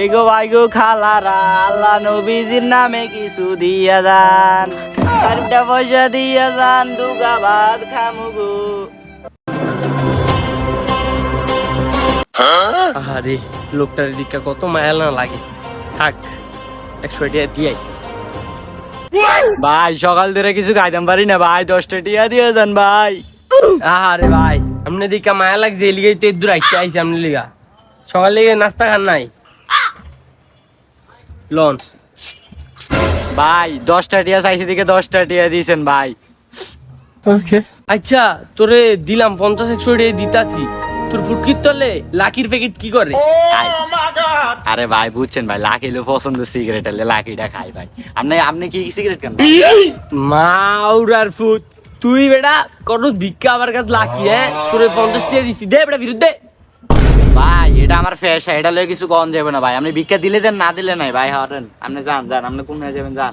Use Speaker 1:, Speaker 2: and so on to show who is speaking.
Speaker 1: এগো ভাই গো খালারা আল্লাহ নবীজির নামে কিছু দিয়া যান, 4টা পয়সা দিয়া যান, দুগা ভাত খামু গো।
Speaker 2: আরে লোকটার দিকে কত মায়া না লাগে, থাক 100 টাকা দিয়ে।
Speaker 1: ভাই সকাল ধরে কিছু খাইতাম পারি না ভাই, 10টা টিয়া দিয়ে যান ভাই।
Speaker 2: আরে ভাই আপনি দিকে মায়া লাগছে, এলিগে তো দূর আইতে আইছে আপনি লিগা, সকাল লিগে নাস্তা খান নাই লন।
Speaker 1: ভাই 10টা টিয়া চাইছি দিকে 10টা টিয়া দিয়েছেন ভাই।
Speaker 2: আচ্ছা তোরে দিলাম 50-100 টাকা দিতাছি, তোর ফুটকির তলে লাকির প্যাকেট কি করে?
Speaker 1: আরে ভাই বুঝছেন ভাই, লাকি লো পছন্দ সিগারেট হলে লাকিটা খাই ভাই। আপনি আপনি কি সিগারেট কেন?
Speaker 2: মাউরার ফুট তুই বেটা কত ভিক্ষা আমার কাছে লাকি, হ্যাঁ তোরে 50 টাকা দিছি, দে বেটা বিরুদ্ধে।
Speaker 1: ভাই এটা আমার ফেশা, এটা লয়ে কিছু কম যাবে না ভাই। আপনি ভিক্ষা দিলে দেন, না দিলে নাই ভাই। হরেন আপনি যান যান, আপনি কোন যাবেন যান।